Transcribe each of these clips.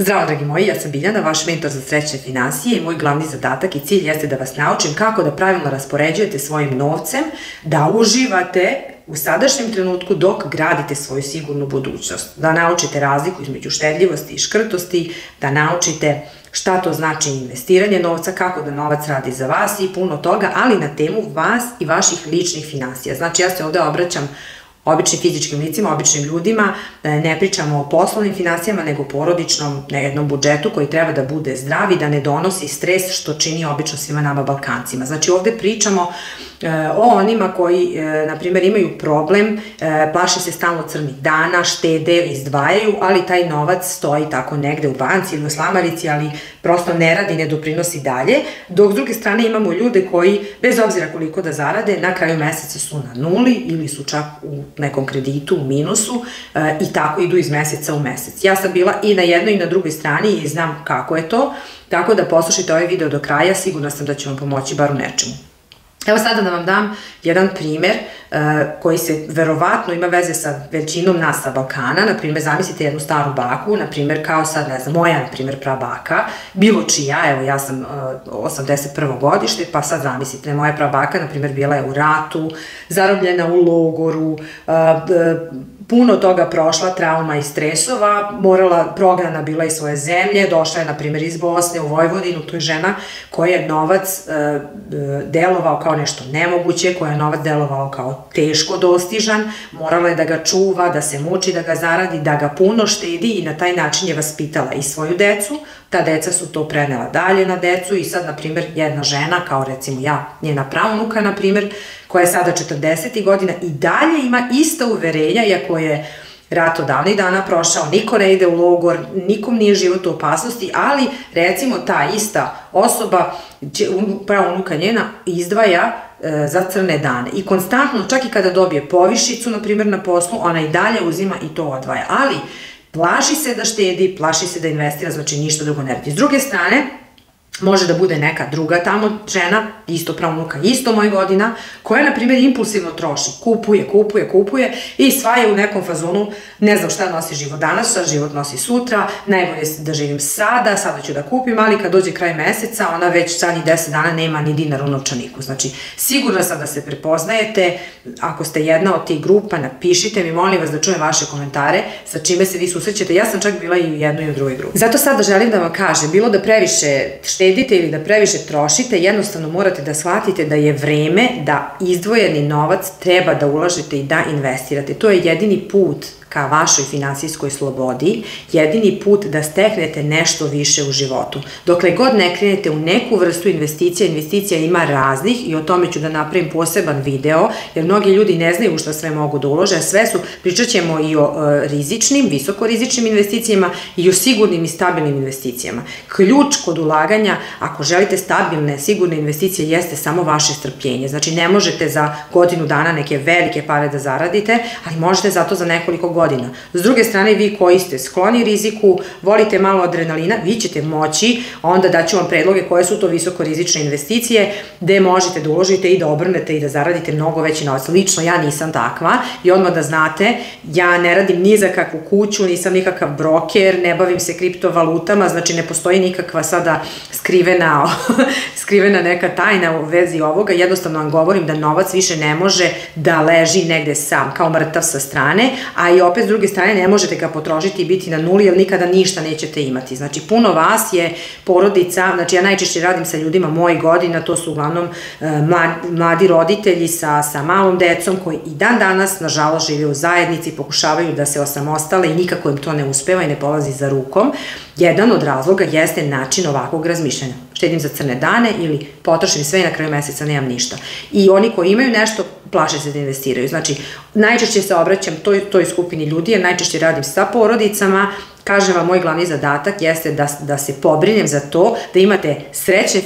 Zdravo, dragi moji, ja sam Biljana, vaš mentor za srećne finansije i moj glavni zadatak i cilj jeste da vas naučim kako da pravilno raspoređujete svojim novcem, da uživate u sadašnjem trenutku dok gradite svoju sigurnu budućnost. Da naučite razliku između štedljivosti i škrtosti, da naučite šta to znači investiranje novca, kako da novac radi za vas i puno toga, ali na temu vas i vaših ličnih finansija. Znači, ja se ovde obraćam običnim fizičkim licima, običnim ljudima, ne pričamo o poslovnim finansijama, nego porodičnom, na jednom budžetu koji treba da bude zdrav i da ne donosi stres, što čini obično svima nama Balkancima. Znači, ovde pričamo o onima koji, na primjer, imaju problem, plaše se stalno crnih dana, štede, izdvajaju, ali taj novac stoji tako negde u banci ili u slamarici, ali prosto ne radi, ne doprinosi dalje, dok s druge strane imamo ljude koji, bez obzira koliko da zarade, na kraju meseca su na nuli ili su čak u nekom kreditu, u minusu i tako idu iz meseca u mesec. Ja sam bila i na jednoj i na drugoj strani i znam kako je to, tako da poslušajte ovaj video do kraja, sigurna sam da će vam pomoći bar u nečemu. Evo sada da vam dam jedan primer koji se verovatno ima veze sa većinom nas sa Balkana. Na primjer, zamislite jednu staru baku, na primjer kao sad, ne znam, moja, na primjer, prabaka, bilo čija, evo ja sam 81. godište, pa sad zamislite, moja prabaka, na primjer, bila je u ratu, zarobljena u logoru, puno toga prošla, trauma i stresova, prognana bila iz svoje zemlje, došla je, na primjer, iz Bosne u Vojvodinu, to je žena koja je novac delovao kao nešto nemoguće, koja je novac delovao kao teško dostižan, morala je da ga čuva, da se muči, da ga zaradi, da ga puno štedi i na taj način je vaspitala i svoju decu, ta deca su to prenela dalje na decu i sad, na primjer, jedna žena, kao recimo ja, njena praunuka, na primjer, koja je sada 40 godina i dalje ima ista uverenja, iako je rat odavnih dana prošao, niko ne ide u logor, nikom nije život u opasnosti, ali recimo ta ista osoba, praunuka njena, izdvaja za crne dane i konstantno, čak i kada dobije povišicu, na primjer, na poslu, ona i dalje uzima i to odvaja, ali plaši se da štedi, plaši se da investira, znači ništa drugo ne radi. S druge strane, može da bude neka druga tamo žena, isto praunuka, isto moj godina, koja, na primjer, impulsivno troši, kupuje i sva je u nekom fazonu, ne znam šta nosi život danas, šta život nosi sutra, najbolje da živim sada ću da kupim, ali kad dođe kraj meseca, ona već zadnjih 10 dana nema ni dinar u novčaniku. Znači, sigurna sam da se prepoznajete, ako ste jedna od tih grupa, napišite mi, molim vas da čujem vaše komentare, sa čime se vi susrećete. Ja sam čak bila i u jednoj i u drugoj grupi. Zato sada želim da vam kažem, bilo da previše štedite ili da previše trošite, jednostavno morate da shvatite da je vreme da izdvojeni novac treba da ulažete i da investirate. To je jedini put ka vašoj finansijskoj slobodi, jedini put da steknete nešto više u životu. Dokle god ne krenete u neku vrstu investicija ima raznih i o tome ću da napravim poseban video, jer mnogi ljudi ne znaju šta sve mogu da ulože, a sve su, pričat ćemo i o rizičnim, visokorizičnim investicijama i o sigurnim i stabilnim investicijama. Ključ kod ulaganja, ako želite stabilne, sigurne investicije, jeste samo vaše strpljenje. Znači, ne možete za godinu dana neke velike pare da zaradite, ali možete zato za nekoliko godina. S druge strane, vi koji ste skloni riziku, volite malo adrenalina, vi ćete moći, onda daću vam predloge koje su to visokorizične investicije, gde možete da uložite i da obrnete i da zaradite mnogo veći novac. Lično, ja nisam takva i odmah da znate, ja ne radim ni za kakvu kuću, nisam nikakav broker, ne bavim se kriptovalutama, znači ne postoji nikakva sada skrivena neka tajna u vezi ovoga, jednostavno vam govorim da novac više ne može da leži negde sam, kao mrtav sa strane, a i opet s druge strane ne možete ga potrošiti i biti na nuli, jer nikada ništa nećete imati. Znači, puno vas je porodica, znači ja najčešće radim sa ljudima mojih godina, to su uglavnom mladi roditelji sa malom decom koji i dan danas, nažalost, žive u zajednici, pokušavaju da se osamostale i nikako im to ne uspeva i ne polazi za rukom. Jedan od razloga jeste način ovakvog razmišljanja. Štedim za crne dane ili potrošim sve i na kraju meseca nemam ništa. I oni koji imaju nešto, plaše se da investiraju. Znači, najčešće se obraćam toj skupini ljudi, jer najčešće radim sa porodicama. Kažem vam, moj glavni zadatak jeste da se pobrinem za to, da imate srećne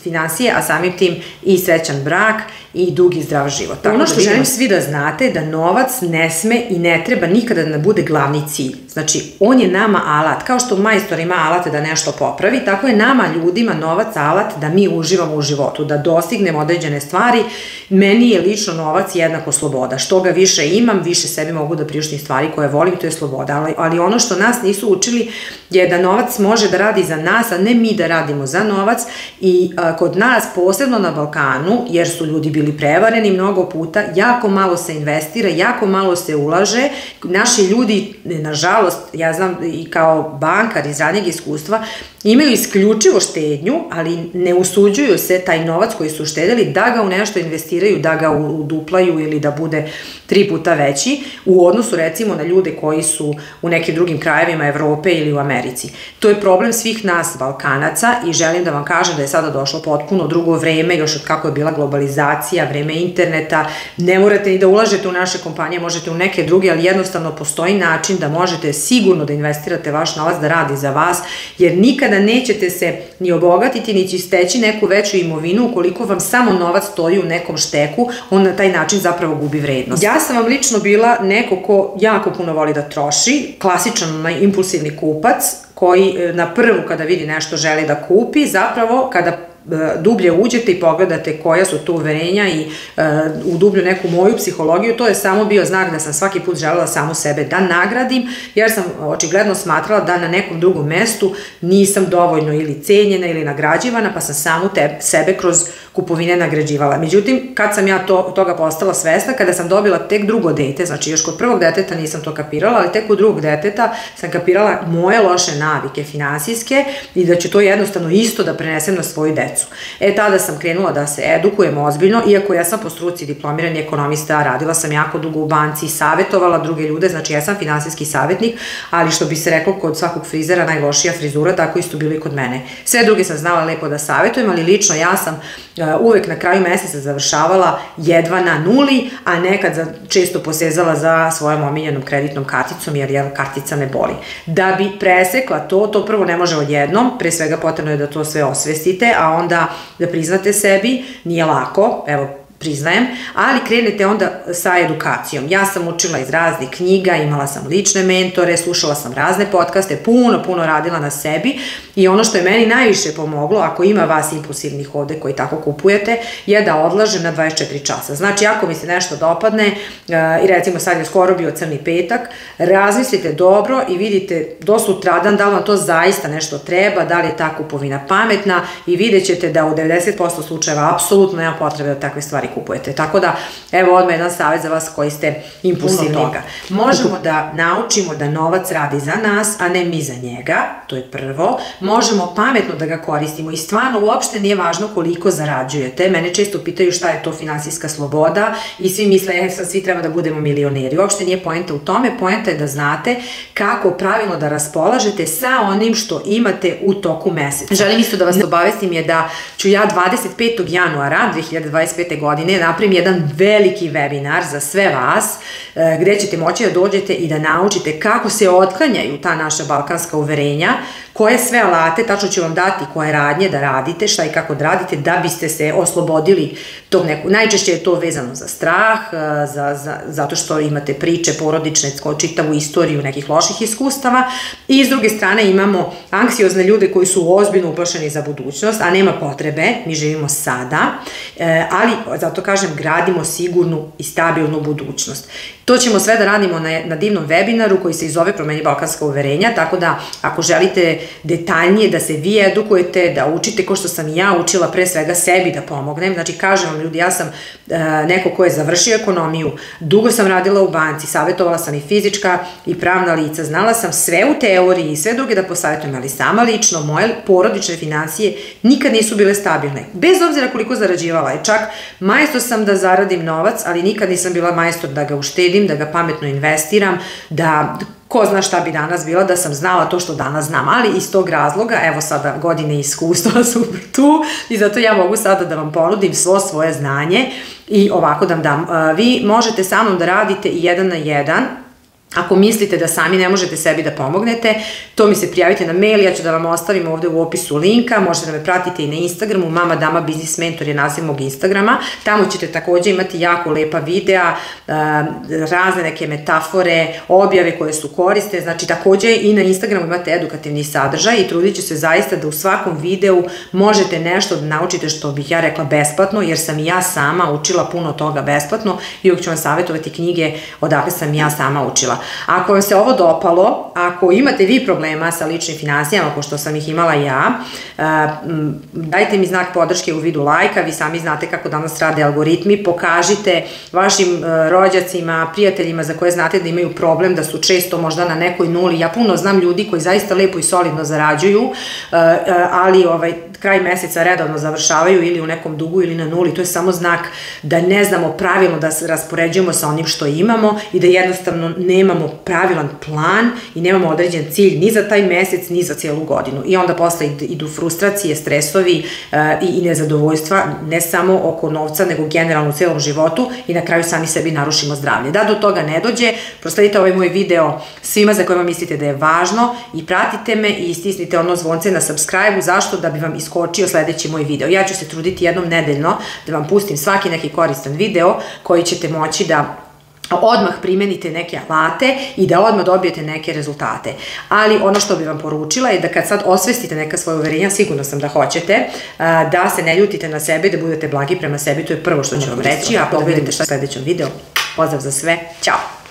finansije, a samim tim i srećan brak i dug i zdrav život. Ono što želim svi da znate, da novac ne sme i ne treba nikada da bude glavni cilj. Znači, on je nama alat. Kao što majstor ima alate da nešto popravi, tako je nama ljudima novac alat da mi uživamo u životu, da dostignemo određene stvari. Meni je lično novac jednako sloboda. Što ga više imam, više sebi mogu da priuštim stvari koje volim, to je sloboda. Ali ono što nas nas nisu učili je da novac može da radi za nas, a ne mi da radimo za novac i kod nas, posebno na Balkanu, jer su ljudi bili prevareni mnogo puta, jako malo se investira, jako malo se ulaže. Naši ljudi, nažalost, ja znam i kao bankar iz radnjeg iskustva, imaju isključivo štednju, ali ne usuđuju se taj novac koji su uštedili da ga u nešto investiraju, da ga uduplaju ili da bude 3 puta veći u odnosu recimo na ljude koji su u nekim drugim krajevima Evrope ili u Americi. To je problem svih nas Balkanaca i želim da vam kažem da je sada došlo potpuno drugo vreme, još od kako je bila globalizacija, vreme interneta. Ne morate ni da ulažete u naše kompanije, možete u neke druge, ali jednostavno postoji način da možete sigurno da investirate vaš novac da radi za vas, jer nikada nećete se ni obogatiti, ni će steći neku veću imovinu ukoliko vam samo novac stoji u nekom šteku, on na taj način zapravo gubi vrednost. Ja sam vam lično bila neko ko jako puno voli da troši, klasičan impulsivni kupac koji na prvu kada vidi nešto želi da kupi, zapravo kada dublje uđete i pogledate koja su tu uverenja i u dublju neku moju psihologiju, to je samo bio znak da sam svaki put želela samu sebe da nagradim, jer sam očigledno smatrala da na nekom drugom mestu nisam dovoljno ili cenjena ili nagrađivana, pa sam samu sebe kroz kupovine nagrađivala. Međutim, kad sam ja toga postala svesna, kada sam dobila tek drugo dete, znači još kod prvog deteta nisam to kapirala, ali tek kod drugog deteta sam kapirala moje loše navike finansijske i da ću to jednostavno isto da prenesem na svoju decu. Tada sam krenula da se edukujem ozbiljno, iako ja sam po struci diplomirani ekonomista, radila sam jako dugo u banci, savjetovala druge ljude, znači ja sam finansijski savjetnik, ali što bi se reklo kod svakog frizera najlošija frizura, tako isto bilo i kod mene. Sve druge sam znala lepo da savjetujem, ali lično ja sam uvek na kraju meseca završavala jedva na nuli, a nekad često posezala za svojom omiljenom kreditnom karticom, jer kartica me boli. Da bi presekla to prvo ne može odjednom, pre svega potrebno je da to sve osvestite, a onda da priznate sebi, nije lako, evo, priznajem, ali krenete onda sa edukacijom. Ja sam učila iz raznih knjiga, imala sam lične mentore, slušala sam razne podcaste, puno radila na sebi i ono što je meni najviše pomoglo, ako ima vas impulsivnih ovde koji tako kupujete, je da odlažem na 24 časa. Znači, ako mi se nešto dopadne i recimo sad je skoro bio crni petak, razmislite dobro i vidite do sutradan da li vam to zaista nešto treba, da li je ta kupovina pametna i vidjet ćete da u 90% slučajeva apsolutno nema potrebe da takve stvari kupujete. Tako da, evo odmah jedan savjet za vas koji ste impulsivni. Možemo da naučimo da novac radi za nas, a ne mi za njega, to je prvo. Možemo pametno da ga koristimo i stvarno uopšte nije važno koliko zarađujete. Mene često pitaju šta je to finansijska sloboda i svi misle, svi treba da budemo milioneri. Uopšte nije poenta u tome, poenta je da znate kako pravilno da raspolažete sa onim što imate u toku meseca. Želim isto da vas obavestim je da ću ja 25. januara 2025. godine napravim jedan veliki webinar za sve vas, gde ćete moći da dođete i da naučite kako se otklanjaju ta naša balkanska uverenja, koje sve alate, tačno ću vam dati koje radnje da radite, šta i kako da radite, da biste se oslobodili tog nekog. Najčešće je to vezano za strah, zato što imate priče porodične, čitavu istoriju nekih loših iskustava i s druge strane imamo anksiozne ljude koji su ozbiljno uplašeni za budućnost, a nema potrebe, mi živimo sada, ali zato kažem gradimo sigurnu i stabilnu budućnost. To ćemo sve da radimo na divnom webinaru koji se zove Promeni balkanska uverenja, tako da ako želite detaljnije da se vi edukujete, da učite ko što sam i ja učila pre svega sebi da pomognem, znači kažem vam ljudi, ja sam neko ko je završio ekonomiju, dugo sam radila u banci, savjetovala sam i fizička i pravna lica, znala sam sve u teoriji i sve druge da posavjetujem, ali sama lično, moje porodične financije nikad nisu bile stabilne, bez obzira koliko zarađivala, i čak majstor sam da zaradim novac, ali nikad nisam bila majstor da ga uštedim, da ga pametno investiram, da ko zna šta bi danas bila da sam znala to što danas znam, ali iz tog razloga, evo sada godine iskustva su tu i zato ja mogu sada da vam ponudim svo svoje znanje i ovako da vam dam. Vi možete sa mnom da radite i 1 na 1, ako mislite da sami ne možete sebi da pomognete, to mi se prijavite na mail, ja ću da vam ostavim ovde u opisu linka, možete da me pratite i na Instagramu, Mama Dama Biznis Mentor je naziv mog Instagrama, tamo ćete takođe imati jako lepa videa, razne neke metafore, objave koje su koriste, znači takođe i na Instagramu imate edukativni sadržaj i trudit ću se zaista da u svakom videu možete nešto da naučite što bih ja rekla besplatno, jer sam i ja sama učila puno toga besplatno i uvijek ću vam savjetovati knjige odakle sam ja sama učila. Ako vam se ovo dopalo, ako imate vi problema sa ličnim finansijama, kao što sam ih imala ja, dajte mi znak podrške u vidu lajka, vi sami znate kako danas rade algoritmi, pokažite vašim rođacima, prijateljima za koje znate da imaju problem, da su često možda na nekoj nuli. Ja puno znam ljudi koji zaista lepo i solidno zarađuju, ali kraj meseca redovno završavaju ili u nekom dugu ili na nuli. To je samo znak da ne znamo pravilno da se raspoređujemo sa onim što imamo i da jednostavno nemamo pravilan plan i nemamo određen cilj ni za taj mesec, ni za cijelu godinu. I onda posle idu frustracije, stresovi i nezadovoljstva, ne samo oko novca, nego generalno u celom životu i na kraju sami sebi narušimo zdravlje. Da do toga ne dođe, prosledite ovaj moj video svima za kojima mislite da je važno i pratite me i stisnite ono zvonce na subscribe-u. Zašto? Da bi vam iskočio sledeći moj video. Ja ću se truditi jednom nedeljno da vam pustim svaki neki koristan video koji ćete moći da odmah primenite neke alate i da odmah dobijete neke rezultate. Ali ono što bih vam poručila je da kad sad osvestite neka svoje uverenja, sigurno sam da hoćete, da se ne ljutite na sebe, da budete blagi prema sebi, to je prvo što ću vam reći, a pogledajte šta u sledećem videu. Pozdrav za sve, ćao!